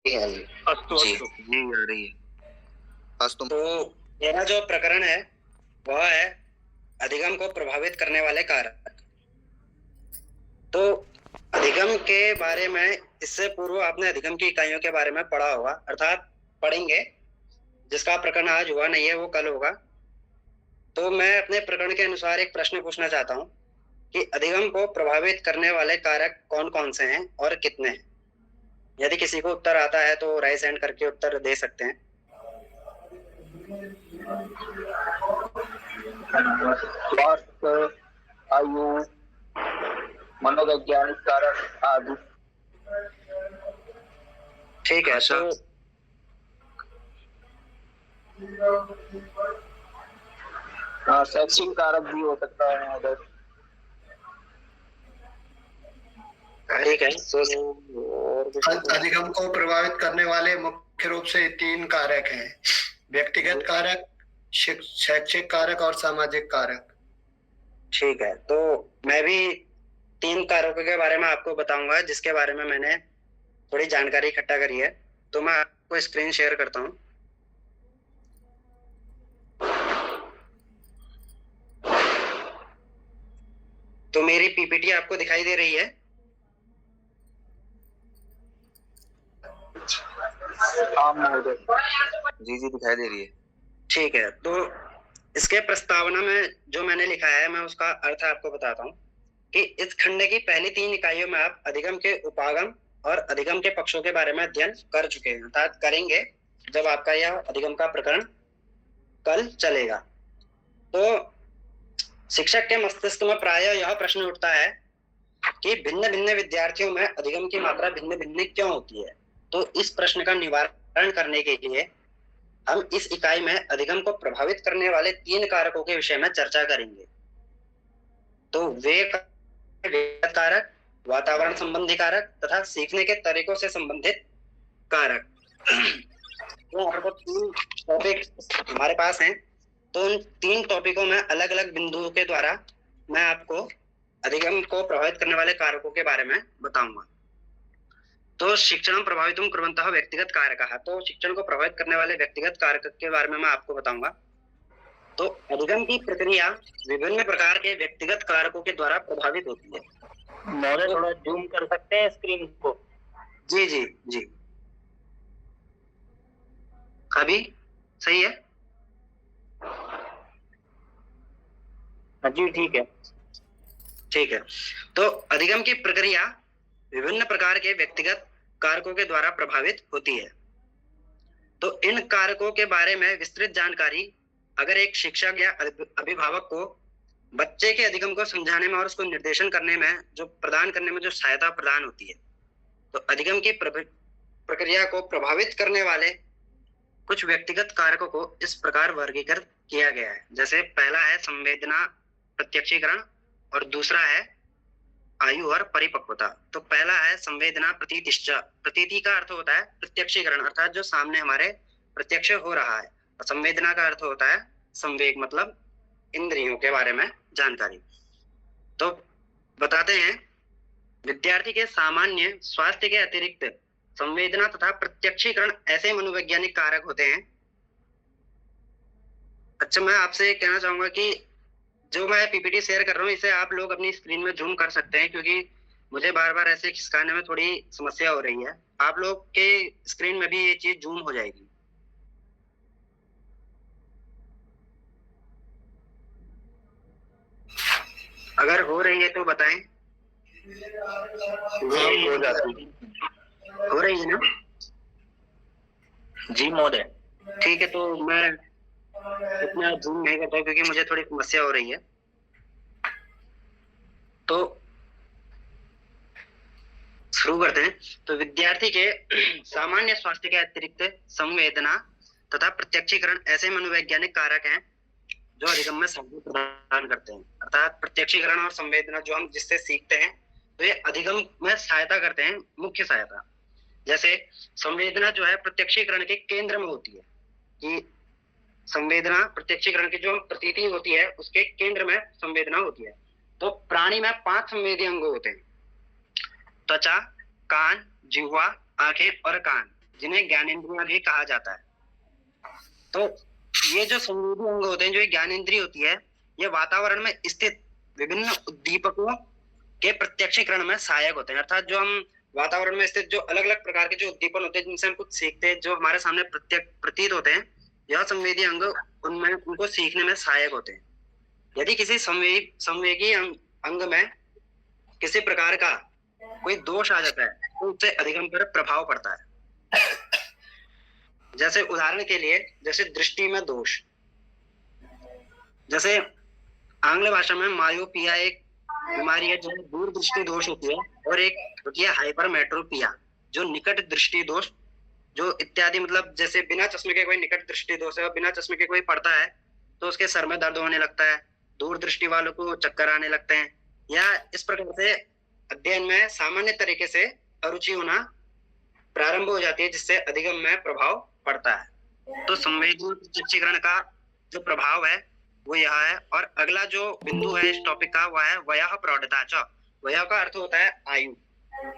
है अस्तु जी अस्तु। जी आ रही है। अस्तु। तो मेरा जो प्रकरण है वह है अधिगम को प्रभावित करने वाले कारक। तो अधिगम के बारे में इससे पूर्व आपने अधिगम की इकाइयों के बारे में पढ़ा होगा, अर्थात पढ़ेंगे। जिसका प्रकरण आज हुआ नहीं है वो कल होगा। तो मैं अपने प्रकरण के अनुसार एक प्रश्न पूछना चाहता हूँ कि अधिगम को प्रभावित करने वाले कारक कौन कौन से हैं और कितने हैं। यदि किसी को उत्तर आता है तो राइज हैंड करके उत्तर दे सकते हैं। स्वास्थ्य, आयु, मनोवैज्ञानिक कारक आदि। ठीक है। भाषा। तो शैक्षिक कारक भी हो सकता है महोदय। ठीक है। और अधिगम को प्रभावित करने वाले मुख्य रूप से तीन कारक हैं: व्यक्तिगत कारक, शैक्षिक कारक और सामाजिक कारक। ठीक है। तो मैं भी तीन कारकों के बारे में आपको बताऊंगा जिसके बारे में मैंने थोड़ी जानकारी इकट्ठा करी है। तो मैं आपको स्क्रीन शेयर करता हूं। तो मेरी पीपीटी आपको दिखाई दे रही है? हाँ महोदय। जी जी दिखाई दे रही है। ठीक है। तो इसके प्रस्तावना में जो मैंने लिखा है मैं उसका अर्थ आपको बताता हूँ कि इस खंड की पहली तीन इकाइयों में आप अधिगम के उपागम और अधिगम के पक्षों के बारे में अध्ययन कर चुके हैं, अर्थात करेंगे जब आपका यह अधिगम का प्रकरण कल चलेगा। तो शिक्षक के मस्तिष्क में प्रायः यह प्रश्न उठता है कि भिन्न भिन्न विद्यार्थियों में अधिगम की मात्रा भिन्न भिन्न क्यों होती है। तो इस प्रश्न का निवारण करने के लिए हम इस इकाई में अधिगम को प्रभावित करने वाले तीन कारकों के विषय में चर्चा करेंगे। तो वे कारक, वातावरण संबंधी कारक तथा सीखने के तरीकों से संबंधित कारक। तो तीन टॉपिक हमारे पास हैं। तो उन तीन टॉपिकों में अलग अलग बिंदुओं के द्वारा मैं आपको अधिगम को प्रभावित करने वाले कारकों के बारे में बताऊंगा। तो शिक्षण प्रभावितुम कुर्वन्तः व्यक्तिगत कारकः। तो शिक्षण को प्रभावित करने वाले व्यक्तिगत कारक के बारे में मैं आपको बताऊंगा। तो अधिगम की प्रक्रिया विभिन्न प्रकार के व्यक्तिगत कारकों के द्वारा प्रभावित होती है। महोदय थोड़ा जूम कर सकते हैं स्क्रीन को? जी जी जी, अभी सही है? जी ठीक है। ठीक है। तो अधिगम की प्रक्रिया विभिन्न प्रकार के व्यक्तिगत कारकों के द्वारा प्रभावित होती है। तो इन कारकों के बारे में विस्तृत जानकारी अगर एक शिक्षक या अभिभावक को बच्चे के अधिगम को समझाने में और उसको निर्देशन करने में प्रदान करने में जो सहायता प्रदान होती है। तो अधिगम की प्रक्रिया को प्रभावित करने वाले कुछ व्यक्तिगत कारकों को इस प्रकार वर्गीकृत किया गया है। जैसे पहला है संवेदना प्रत्यक्षीकरण और दूसरा है आयु और परिपक्वता। तो पहला है संवेदना प्रतीतिश्च। प्रतीति का अर्थ होता है प्रत्यक्षीकरण, अर्थात जो सामने हमारे प्रत्यक्ष हो रहा है। और संवेदना का अर्थ होता है संवेग, मतलब इंद्रियों के बारे में जानकारी। तो बताते हैं, विद्यार्थी के सामान्य स्वास्थ्य के अतिरिक्त संवेदना तथा प्रत्यक्षीकरण ऐसे मनोवैज्ञानिक कारक होते हैं। अच्छा, मैं आपसे कहना चाहूंगा कि जो मैं पीपीटी शेयर कर रहा हूँ इसे आप लोग अपनी स्क्रीन में जूम कर सकते हैं, क्योंकि मुझे बार बार ऐसे खिसकाने में थोड़ी समस्या हो रही है। आप लोग के स्क्रीन में भी ये चीज जूम हो जाएगी। अगर हो रही है तो बताएं। हो जाती हो रही है ना? जी महोदय। ठीक है। तो मैं इतना जूम नहीं करता क्योंकि मुझे थोड़ी समस्या हो रही है। तो शुरू करते हैं। तो विद्यार्थी के सामान्य स्वास्थ्य के अतिरिक्त संवेदना तथा प्रत्यक्षीकरण ऐसे मनोवैज्ञानिक कारक हैं जो अधिगम में सहायता प्रदान करते हैं। अर्थात प्रत्यक्षीकरण और संवेदना जो हम जिससे सीखते हैं तो ये अधिगम में सहायता करते हैं, मुख्य सहायता। जैसे संवेदना जो है प्रत्यक्षीकरण के केंद्र में होती है, कि संवेदना प्रत्यक्षीकरण की जो प्रतीति होती है उसके केंद्र में संवेदना होती है। तो प्राणी में 5 संवेदी अंग होते हैं: त्वचा, कान, जिह्वा, आंखें और कान। जिन्हें ज्ञानेंद्रियां भी कहा जाता है। तो ये जो संवेदी अंग होते हैं, जो ज्ञानेंद्रिय होती है, ये वातावरण में स्थित विभिन्न उद्दीपकों के प्रत्यक्षीकरण में सहायक होते हैं। अर्थात जो हम वातावरण में स्थित जो अलग अलग प्रकार के जो उद्दीपन होते हैं, जिनसे हम कुछ सीखते हैं, जो हमारे सामने प्रतीत होते हैं, यह संवेदी अंग उनमें उनको सीखने में सहायक होते हैं। यदि किसी संवेगी अंग में किसी प्रकार का कोई दोष आ जाता है तो उससे अधिगम पर प्रभाव पड़ता है। जैसे उदाहरण के लिए, जैसे दृष्टि में दोष, जैसे आंग्ल भाषा में मायोपिया एक बीमारी है जो दूरदृष्टि दोष होती है, और एक होती है हाइपरमेट्रोपिया जो निकट दृष्टि दोष जो इत्यादि, मतलब जैसे बिना चश्मे के कोई निकट दृष्टि दोष है और बिना चश्मे के कोई पढ़ता है तो उसके सर में दर्द होने लगता है, दूर दृष्टि वालों को चक्कर आने लगते हैं, या इस प्रकार से अध्ययन में सामान्य तरीके से अरुचि होना प्रारंभ हो जाती है, जिससे अधिगम में प्रभाव पड़ता है। तो संवेदी प्रत्यक्षीकरण का जो प्रभाव है वो यह है। और अगला जो बिंदु है इस टॉपिक का वह है वयः प्रौढ़ता च। वयः का अर्थ होता है आयु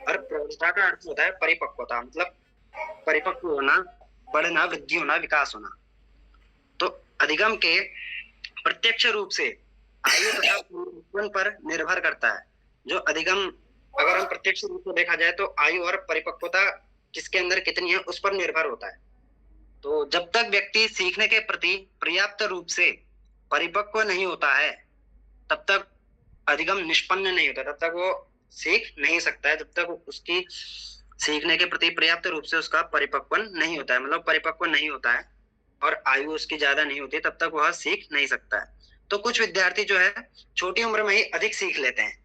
और प्रौढ़ता का अर्थ होता है परिपक्वता, मतलब परिपक्व होना, बढ़ना, वृद्धि होना, विकास होना। तो अधिगम के प्रत्यक्ष रूप से आयु तथा परिपक्वन पर निर्भर करता है। जो अधिगम अगर हम प्रत्यक्ष रूप से देखा जाए तो आयु और परिपक्वता किसके अंदर कितनी है उस पर निर्भर होता है। तो जब तक व्यक्ति सीखने के प्रति पर्याप्त रूप से परिपक्व नहीं होता है तब तक अधिगम निष्पन्न नहीं होता, तब तक वो सीख नहीं सकता है। जब तक उसकी सीखने के प्रति पर्याप्त रूप से उसका परिपक्वन नहीं होता है, मतलब परिपक्व नहीं होता है और आयु उसकी ज्यादा नहीं होती, तब तक वह सीख नहीं सकता है। तो कुछ विद्यार्थी जो है छोटी उम्र में ही अधिक सीख लेते हैं,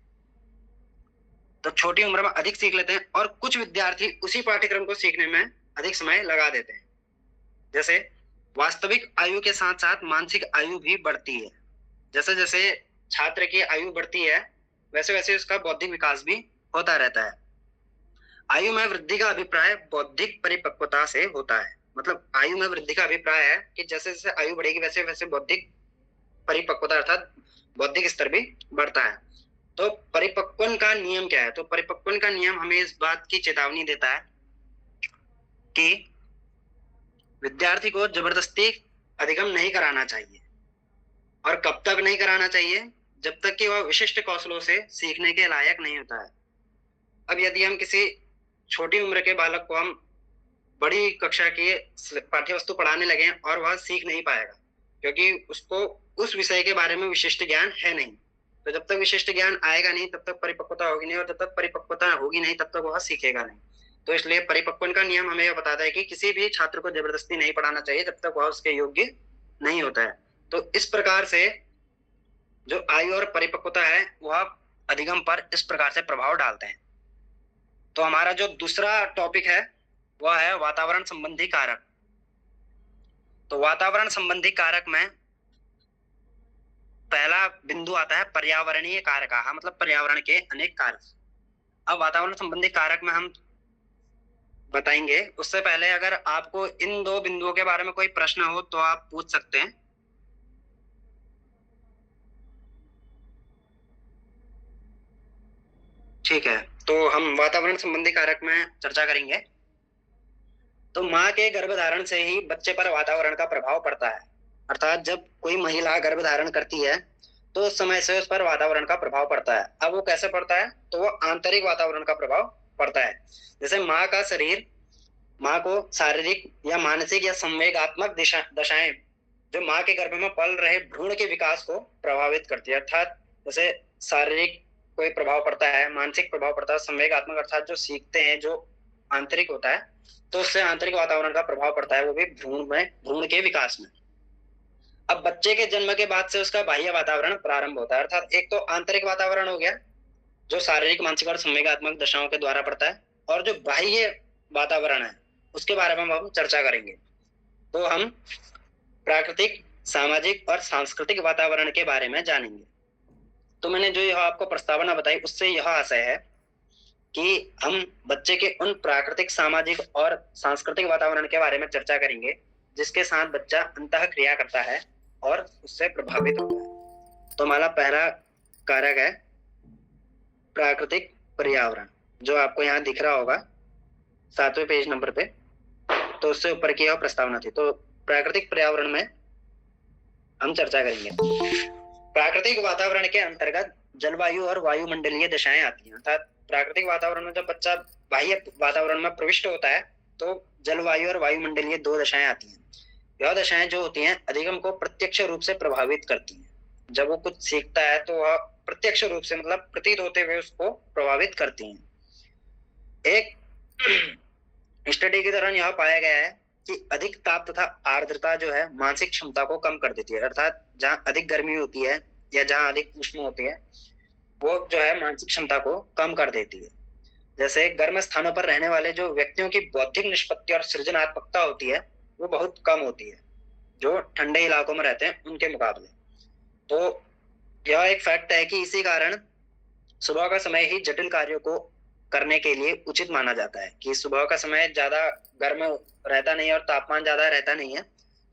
तो छोटी उम्र में अधिक सीख लेते हैं, और कुछ विद्यार्थी उसी पाठ्यक्रम को सीखने में अधिक समय लगा देते हैं। जैसे वास्तविक आयु के साथ साथ मानसिक आयु भी बढ़ती है। जैसे जैसे छात्र की आयु बढ़ती है वैसे वैसे उसका बौद्धिक विकास भी होता रहता है। आयु में वृद्धि का अभिप्राय बौद्धिक परिपक्वता से होता है। मतलब आयु में वृद्धि का अभिप्राय है कि जैसे जैसे आयु बढ़ेगी वैसे वैसे बौद्धिक परिपक्वता अर्थात बौद्धिक स्तर भी बढ़ता है। तो परिपक्वन का नियम क्या है? तो परिपक्वन का नियम हमें इस बात की चेतावनी देता है कि विद्यार्थी को जबरदस्ती अधिगम नहीं कराना चाहिए। और कब तक नहीं कराना चाहिए? जब तक कि वह विशिष्ट कौशलों से सीखने के लायक नहीं होता है। अब यदि हम किसी छोटी उम्र के बालक को हम बड़ी कक्षा की पाठ्य वस्तु पढ़ाने लगे और वह सीख नहीं पाएगा क्योंकि उसको उस विषय के बारे में विशिष्ट ज्ञान है नहीं। तो जब तक विशिष्ट ज्ञान आएगा नहीं तब तक परिपक्वता होगी नहीं, और जब तक परिपक्वता होगी नहीं तब तक वह सीखेगा नहीं। तो इसलिए परिपक्वन का नियम हमें यह बताता है कि किसी भी छात्र को जबरदस्ती नहीं पढ़ाना चाहिए जब तक वह उसके योग्य नहीं होता है। तो इस प्रकार से जो आयु और परिपक्वता है वह अधिगम पर इस प्रकार से प्रभाव डालते हैं। तो हमारा जो दूसरा टॉपिक है वह है वातावरण संबंधी कारक। तो वातावरण संबंधी कारक में पहला बिंदु आता है पर्यावरणीय कारक, मतलब पर्यावरण के अनेक कारक। अब वातावरण संबंधी कारक में हम बताएंगे, उससे पहले अगर आपको इन दो बिंदुओं के बारे में कोई प्रश्न हो तो आप पूछ सकते हैं। ठीक है, तो हम वातावरण संबंधी कारक में चर्चा करेंगे। तो माँ के गर्भधारण से ही बच्चे पर वातावरण का प्रभाव पड़ता है। अर्थात जब कोई महिला गर्भधारण करती है तो उस समय से उस पर वातावरण का प्रभाव पड़ता है। अब वो कैसे पड़ता है? तो वो आंतरिक वातावरण का प्रभाव पड़ता है। जैसे माँ का शरीर माँ को शारीरिक या मानसिक या संवेगात्मक दशाएं जो माँ के गर्भ में पल रहे भ्रूण के विकास को प्रभावित करती है। अर्थात जैसे शारीरिक कोई प्रभाव पड़ता है, मानसिक प्रभाव पड़ता है, संवेगात्मक अर्थात जो सीखते हैं जो आंतरिक होता है, तो उससे आंतरिक वातावरण का प्रभाव पड़ता है, वो भी भ्रूण के विकास में। अब बच्चे के जन्म के बाद से उसका बाह्य वातावरण प्रारंभ होता है। अर्थात एक तो आंतरिक वातावरण हो गया जो शारीरिक, मानसिक और संवेगात्मक दशाओं के द्वारा पड़ता है, और जो बाह्य वातावरण है उसके बारे में हम चर्चा करेंगे। तो हम प्राकृतिक, सामाजिक और सांस्कृतिक वातावरण के बारे में जानेंगे। तो मैंने जो यह आपको प्रस्तावना बताई उससे यह आशय है कि हम बच्चे के उन प्राकृतिक, सामाजिक और सांस्कृतिक वातावरण के बारे में चर्चा करेंगे जिसके साथ बच्चा अंतः क्रिया करता है और उससे प्रभावित होता है। तो हमारा पहला कारक है प्राकृतिक पर्यावरण, जो आपको यहाँ दिख रहा होगा 7वें पेज नंबर पे। तो उससे ऊपर की यह प्रस्तावना थी। तो प्राकृतिक पर्यावरण में हम चर्चा करेंगे। प्राकृतिक वातावरण के अंतर्गत जलवायु और वायुमंडलीय दशाएं आती हैं। अर्थात प्राकृतिक वातावरण में जब बच्चा बाह्य वातावरण में प्रविष्ट होता है तो जलवायु और वायुमंडलीय 2 दशाएं आती हैं। यह दशाएं जो होती हैं अधिगम को प्रत्यक्ष रूप से प्रभावित करती हैं। जब वो कुछ सीखता है तो वह प्रत्यक्ष रूप से मतलब प्रतीत होते हुए उसको प्रभावित करती हैं। एक स्टडी के दौरान यह पाया गया है कि अधिक ताप तथा आर्द्रता जो है मानसिक क्षमता को कम कर देती है। अर्थात जहाँ अधिक गर्मी होती है या जहाँ अधिक उष्ण होती है वो जो है मानसिक क्षमता को कम कर देती है। जैसे गर्म स्थानों पर रहने वाले जो व्यक्तियों की बौद्धिक निष्पत्ति और सृजनात्मकता होती है वो बहुत कम होती है जो ठंडे इलाकों में रहते हैं उनके मुकाबले। तो यह एक फैक्ट है कि इसी कारण सुबह का समय ही जटिल कार्यों को करने के लिए उचित माना जाता है कि सुबह का समय ज्यादा गर्म रहता नहीं और तापमान ज्यादा रहता नहीं है,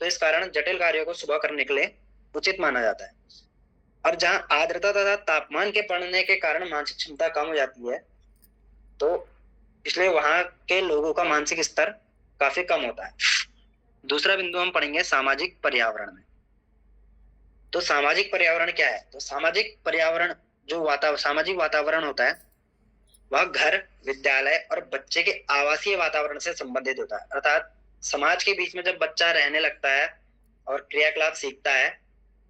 तो इस कारण जटिल कार्यों को सुबह करने के लिए उचित माना जाता है। और जहाँ आर्द्रता तथा तापमान के बढ़ने के कारण मानसिक क्षमता कम हो जाती है तो इसलिए वहां के लोगों का मानसिक स्तर काफी कम होता है। दूसरा बिंदु हम पढ़ेंगे सामाजिक पर्यावरण में। तो सामाजिक पर्यावरण क्या है? तो सामाजिक पर्यावरण जो सामाजिक वातावरण होता है वह घर, विद्यालय और बच्चे के आवासीय वातावरण से संबंधित होता है। अर्थात समाज के बीच में जब बच्चा रहने लगता है और क्रियाकलाप सीखता है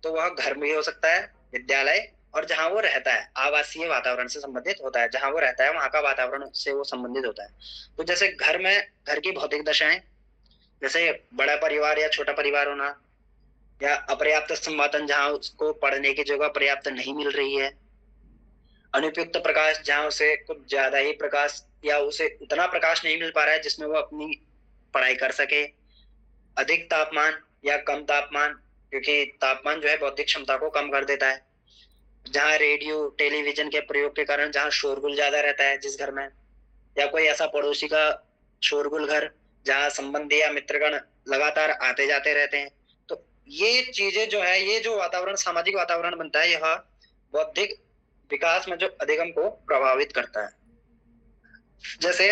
तो वह घर में हो सकता है, विद्यालय और जहाँ वो रहता है आवासीय वातावरण से संबंधित होता है। जहाँ वो रहता है वहां का वातावरण से वो संबंधित होता है। तो जैसे घर में घर की भौतिक दशाएं, जैसे बड़ा परिवार या छोटा परिवार होना, या अपर्याप्त संवादन जहाँ उसको पढ़ने की जगह पर्याप्त नहीं मिल रही है, अनुपयुक्त प्रकाश जहाँ उसे कुछ ज्यादा ही प्रकाश या उसे उतना प्रकाश नहीं मिल पा रहा है जिसमें वो अपनी पढ़ाई कर सके, अधिक तापमान या कम तापमान, क्योंकि तापमान जो है बौद्धिक क्षमता को कम कर देता है, जहाँ रेडियो टेलीविजन के प्रयोग के कारण जहाँ शोरगुल ज्यादा रहता है जिस घर में, या कोई ऐसा पड़ोसी का शोरगुल घर जहाँ संबंधी या मित्रगण लगातार आते जाते रहते हैं। तो ये चीजें जो है, ये जो वातावरण सामाजिक वातावरण बनता है, यह बौद्धिक विकास में जो अधिगम को प्रभावित करता है। जैसे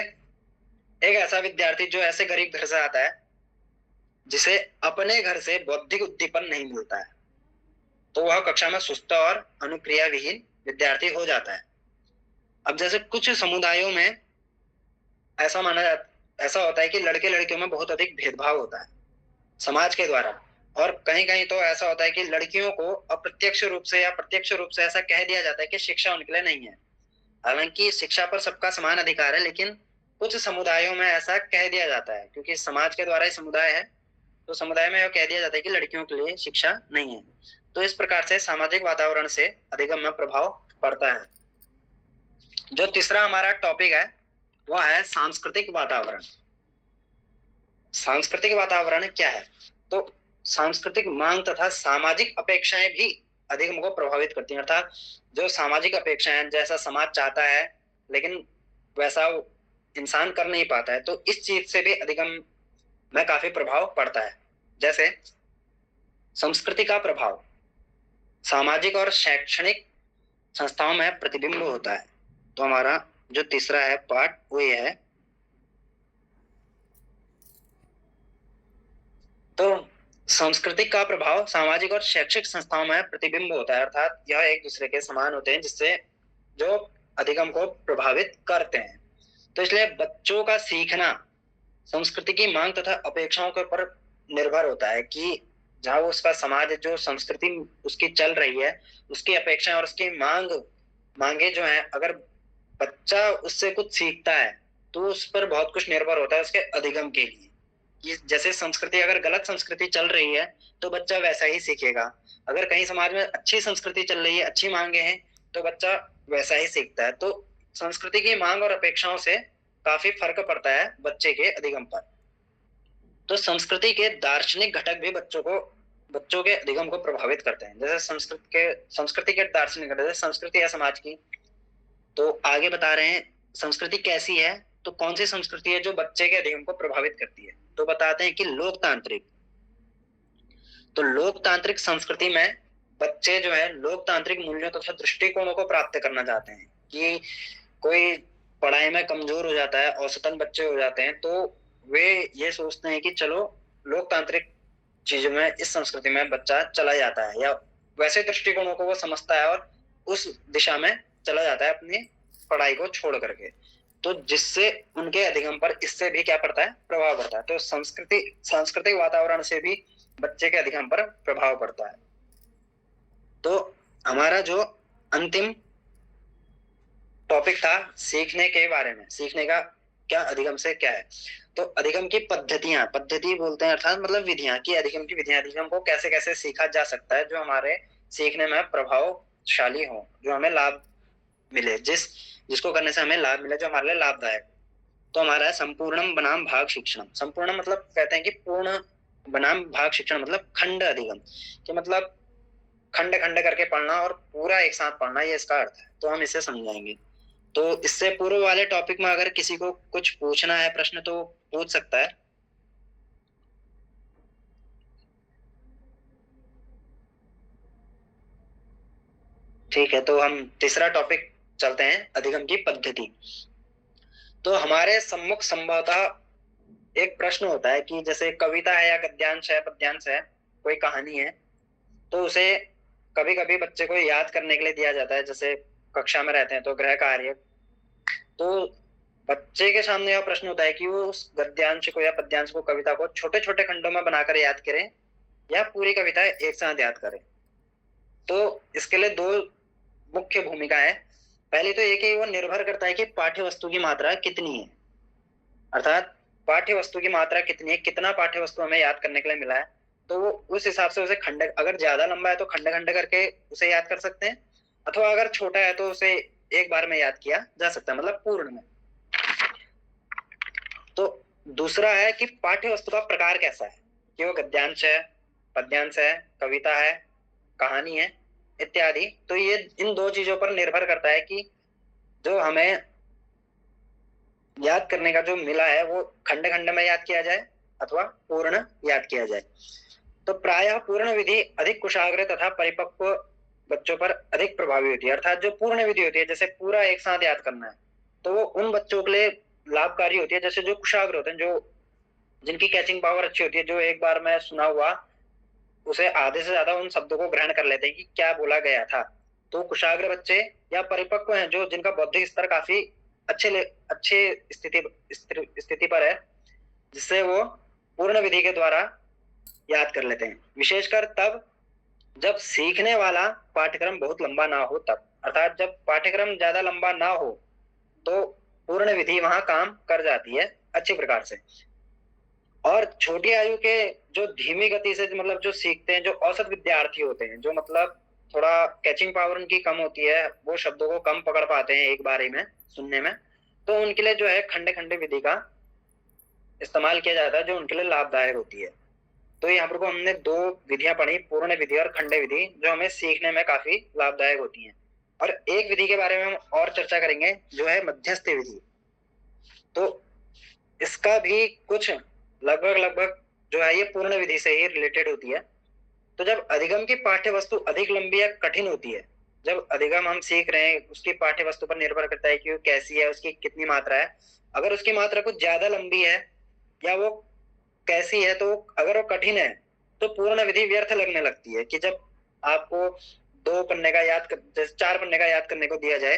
एक ऐसा विद्यार्थी जो ऐसे गरीब घर से आता है जिसे अपने घर से बौद्धिक उद्दीपन नहीं मिलता है तो वह कक्षा में सुस्त और अनुक्रिया विहीन विद्यार्थी हो जाता है। अब जैसे कुछ समुदायों में ऐसा होता है कि लड़के लड़कियों में बहुत अधिक भेदभाव होता है समाज के द्वारा, और कहीं कहीं तो ऐसा होता है कि लड़कियों को अप्रत्यक्ष रूप से या प्रत्यक्ष रूप से ऐसा कह दिया जाता है कि शिक्षा उनके लिए नहीं है। हालांकि शिक्षा पर सबका समान अधिकार है, लेकिन कुछ समुदायों में ऐसा कह दिया जाता है क्योंकि समाज के द्वारा ही समुदाय है, तो समुदाय में यह कह दिया जाता है कि लड़कियों के लिए शिक्षा नहीं है। तो इस प्रकार से सामाजिक वातावरण से अधिगम में प्रभाव पड़ता है। जो तीसरा हमारा टॉपिक है वह है सांस्कृतिक वातावरण। सांस्कृतिक वातावरण क्या है? तो सांस्कृतिक मांग तथा सामाजिक अपेक्षाएं भी अधिगम को प्रभावित करती हैं। अर्थात जो सामाजिक अपेक्षाएं, जैसा समाज चाहता है लेकिन वैसा इंसान कर नहीं पाता है, तो इस चीज से भी अधिगम में काफी प्रभाव पड़ता है। जैसे संस्कृति का प्रभाव सामाजिक और शैक्षणिक संस्थाओं में प्रतिबिंब होता है। तो हमारा जो तीसरा है पार्ट वो ये है। तो सांस्कृतिक का प्रभाव सामाजिक और शैक्षिक संस्थाओं में प्रतिबिंब होता है, अर्थात यह एक दूसरे के समान होते हैं जिससे जो अधिगम को प्रभावित करते हैं। तो इसलिए बच्चों का सीखना संस्कृति की मांग तथा अपेक्षाओं के ऊपर निर्भर होता है कि जहाँ वो उसका समाज जो संस्कृति उसकी चल रही है उसकी अपेक्षाएं और उसकी मांगे जो है, अगर बच्चा उससे कुछ सीखता है तो उस पर बहुत कुछ निर्भर होता है उसके अधिगम के लिए। कि जैसे संस्कृति, अगर गलत संस्कृति चल रही है तो बच्चा वैसा ही सीखेगा। अगर कहीं समाज में अच्छी संस्कृति चल रही है, अच्छी मांगे हैं, तो बच्चा वैसा ही सीखता है। तो संस्कृति की मांग और अपेक्षाओं से काफी फर्क पड़ता है बच्चे के अधिगम पर। तो संस्कृति के दार्शनिक घटक भी बच्चों के अधिगम को प्रभावित करते हैं। जैसे संस्कृति के दार्शनिक घटक, जैसे संस्कृति है समाज की, तो आगे बता रहे हैं संस्कृति कैसी है, तो कौन सी संस्कृति है जो बच्चे के अधिगम को प्रभावित करती है। तो बताते हैं कि लोकतांत्रिक। तो लोकतांत्रिक संस्कृति में बच्चे जो है लोकतांत्रिक मूल्यों तथा दृष्टिकोणों को प्राप्त करना चाहते हैं। कि कोई पढ़ाई में कमजोर हो जाता है, औसतन बच्चे हो जाते हैं, तो वे ये सोचते हैं कि चलो लोकतांत्रिक चीजों में, इस संस्कृति में बच्चा चला जाता है, या वैसे दृष्टिकोणों को वो समझता है और उस दिशा में चला जाता है अपनी पढ़ाई को छोड़ करके। तो जिससे उनके अधिगम पर इससे भी क्या पड़ता है, प्रभाव पड़ता है। तो सांस्कृतिक वातावरण से भी बच्चे के अधिगम पर प्रभाव पड़ता है। तो हमारा जो अंतिम टॉपिक था सीखने के बारे में, सीखने का क्या अधिगम से क्या है। तो अधिगम की पद्धतियां, पद्धति बोलते हैं अर्थात मतलब विधियां, कि अधिगम की विधियां, अधिगम को कैसे कैसे सीखा जा सकता है जो हमारे सीखने में प्रभावशाली हो, जो हमें लाभ मिले, जिसको करने से हमें लाभ मिले, जो हमारे लिए लाभदायक। तो हमारा है संपूर्णम बनाम भाग शिक्षण। संपूर्ण मतलब कहते हैं कि पूर्ण, बनाम भाग शिक्षण मतलब खंड अधिगम, कि मतलब खंड खंड करके पढ़ना और पूरा एक साथ पढ़ना, ये इसका अर्थ है। तो हम इसे समझाएंगे। तो इससे पूर्व वाले टॉपिक में अगर किसी को कुछ पूछना है, प्रश्न, तो पूछ सकता है। ठीक है, तो हम तीसरा टॉपिक चलते हैं, अधिगम की पद्धति। तो हमारे सम्मुख संभवतः एक प्रश्न होता है कि जैसे कविता है या गद्यांश है, पद्यांश है, कोई कहानी है, तो उसे कभी कभी बच्चे को याद करने के लिए दिया जाता है। जैसे कक्षा में रहते हैं तो गृह कार्य, तो बच्चे के सामने यह प्रश्न होता है कि वो उस गद्यांश को या पद्यांश को, कविता को छोटे छोटे खंडों में बनाकर याद करें या पूरी कविता एक साथ याद करें। तो इसके लिए दो मुख्य भूमिका है। पहली तो ये कि वो निर्भर करता है कि पाठ्य वस्तु की मात्रा कितनी है, अर्थात पाठ्य वस्तु की मात्रा कितनी है, कितना पाठ्य वस्तु हमें याद करने के लिए मिला है। तो वो उस हिसाब से उसे खंड, अगर ज्यादा लंबा है तो खंड खंड करके उसे याद कर सकते हैं, अथवा अगर छोटा है तो उसे एक बार में याद किया जा सकता है, मतलब पूर्ण में। तो दूसरा है कि पाठ्य वस्तु का प्रकार कैसा है, कि वो गद्यांश है, पद्यांश है, कविता है, कहानी है इत्यादि। तो ये इन दो चीजों पर निर्भर करता है कि जो हमें याद करने का जो मिला है वो खंड खंड में याद किया जाए अथवा पूर्ण याद किया जाए। तो प्रायः पूर्ण विधि अधिक कुशाग्र तथा परिपक्व बच्चों पर अधिक प्रभावी होती है। अर्थात जो पूर्ण विधि होती है, जैसे पूरा एक साथ याद करना है, तो वो उन बच्चों के लिए लाभकारी होती है जैसे जो कुशाग्र होते हैं, जो जिनकी कैचिंग पावर अच्छी होती है, जो एक बार में सुना हुआ उसे आधे से ज्यादा उन शब्दों को ग्रहण कर लेते हैं कि क्या बोला गया था। तो कुशाग्र बच्चे या परिपक्व हैं, जो जिनका बौद्धिक स्तर काफी अच्छे स्थिति पर है, जिससे वो पूर्ण विधि के द्वारा याद कर लेते हैं। विशेषकर तब जब सीखने वाला पाठ्यक्रम बहुत लंबा ना हो तब, अर्थात जब पाठ्यक्रम ज्यादा लंबा ना हो तो पूर्ण विधि वहां काम कर जाती है अच्छी प्रकार से। और छोटी आयु के जो धीमी गति से मतलब जो सीखते हैं, जो औसत विद्यार्थी होते हैं, जो मतलब थोड़ा कैचिंग पावर उनकी कम होती है, वो शब्दों को कम पकड़ पाते हैं एक बारी में सुनने में, तो उनके लिए जो है खंडे खंडे विधि का इस्तेमाल किया जाता है, जो उनके लिए लाभदायक होती है। तो यहाँ पर को हमने दो विधियां पढ़ी, पूर्ण विधि और खंडे विधि, जो हमें सीखने में काफी लाभदायक होती हैं। और एक विधि के बारे में हम और चर्चा करेंगे, जो है मध्यस्थ विधि। तो इसका भी कुछ लगभग जो है ये पूर्ण विधि से ही रिलेटेड होती है। तो जब अधिगम की पाठ्य वस्तु अधिक लंबी या कठिन होती है, जब अधिगम हम सीख रहे हैं उसकी पाठ्य वस्तु पर निर्भर करता है कि वो कैसी है, उसकी कितनी मात्रा है। अगर उसकी मात्रा कुछ ज्यादा लंबी है या वो कैसी है, तो अगर वो कठिन है तो पूर्ण विधि व्यर्थ लगने लगती है। कि जब आपको 2 पन्ने का याद जैसे 4 पन्ने का याद करने को दिया जाए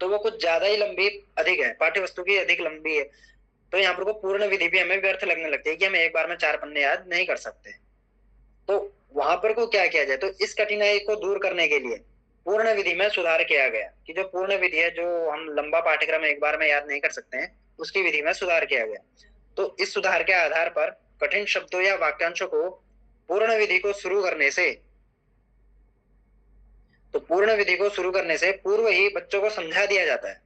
तो वो कुछ ज्यादा ही लंबी अधिक है, पाठ्य वस्तु की अधिक लंबी है, तो यहाँ पर को पूर्ण विधि भी हमें व्यर्थ लगने लगती है कि हम एक बार में 4 पन्ने याद नहीं कर सकते। तो वहां पर को क्या किया जाए, तो इस कठिनाई को दूर करने के लिए पूर्ण विधि में सुधार किया गया कि जो पूर्ण विधि है, जो हम लंबा पाठ्यक्रम एक बार में याद नहीं कर सकते हैं, उसकी विधि में सुधार किया गया। तो इस सुधार के आधार पर कठिन शब्दों या वाक्यांशों को पूर्ण विधि को शुरू करने से, तो पूर्ण विधि को शुरू करने से पूर्व ही बच्चों को समझा दिया जाता है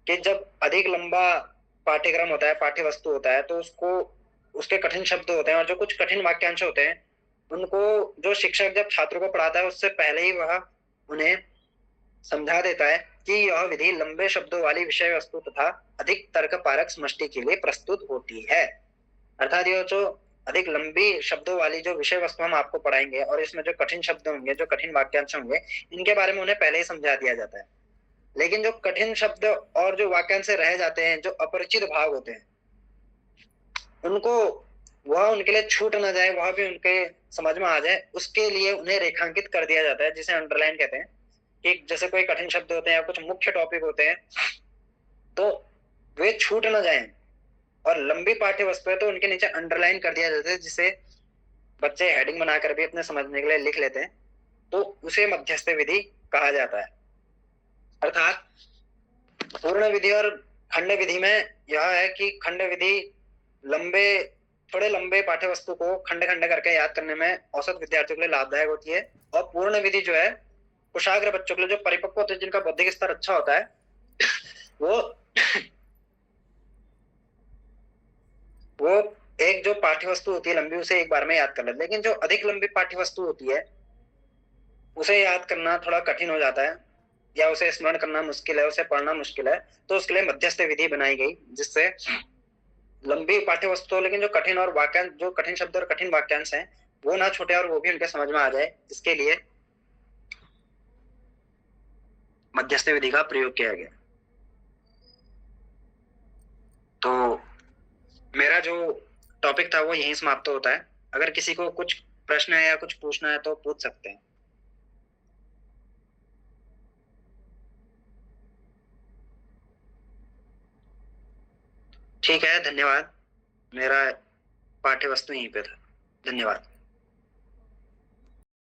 कि जब अधिक लंबा पाठ्यक्रम होता है, पाठ्य वस्तु होता है, तो उसके कठिन शब्द होते हैं और जो कुछ कठिन वाक्यांश होते हैं, उनको जो शिक्षक जब छात्रों को पढ़ाता है उससे पहले ही वह उन्हें समझा देता है कि यह विधि लंबे शब्दों वाली विषय वस्तु तथा अधिक तर्क पारक समष्टि के लिए प्रस्तुत होती है। अर्थात यह जो अधिक लंबी शब्दों वाली जो विषय वस्तु हम आपको पढ़ाएंगे और इसमें जो कठिन शब्द होंगे, जो कठिन वाक्यांश होंगे, इनके बारे में उन्हें पहले ही समझा दिया जाता है। लेकिन जो कठिन शब्द और जो वाक्यांश रह जाते हैं, जो अपरिचित भाग होते हैं, उनको वह उनके लिए छूट ना जाए, वह भी उनके समझ में आ जाए, उसके लिए उन्हें रेखांकित कर दिया जाता है, जिसे अंडरलाइन कहते हैं। कि जैसे कोई कठिन शब्द होते हैं या कुछ मुख्य टॉपिक होते हैं तो वे छूट ना जाएं, और लंबी पाठ्य वस्तु है तो उनके नीचे अंडरलाइन कर दिया जाता है, जिसे बच्चे हेडिंग बनाकर भी अपने समझने के लिए लिख लेते हैं, तो उसे मध्यस्थ विधि कहा जाता है। अर्थात पूर्ण विधि और खंड विधि में यह है कि खंड विधि थोड़े लंबे पाठ्य वस्तु को खंड खंड करके याद करने में औसत विद्यार्थियों के लिए लाभदायक होती है, और पूर्ण विधि जो है कुशाग्र बच्चों के लिए, जो परिपक्व होते हैं, जिनका बौद्धिक स्तर अच्छा होता है, वो एक जो पाठ्य वस्तु होती है लंबी, उसे एक बार में याद कर लेते। लेकिन जो अधिक लंबी पाठ्य वस्तु होती है उसे याद करना थोड़ा कठिन हो जाता है, या उसे स्मरण करना मुश्किल है, उसे पढ़ना मुश्किल है, तो उसके लिए मध्यस्थ विधि बनाई गई, जिससे लंबी पाठ्य वस्तु लेकिन जो कठिन और वाक्यांश, जो कठिन शब्द और कठिन वाक्यांश हैं वो ना छूटे और वो भी उनके समझ में आ जाए, इसके लिए मध्यस्थ विधि का प्रयोग किया गया। तो मेरा जो टॉपिक था वो यहीं समाप्त होता है। अगर किसी को कुछ प्रश्न है या कुछ पूछना है तो पूछ सकते हैं। ठीक है, धन्यवाद। मेरा पाठ्य वस्तु यहीं पे था। धन्यवाद।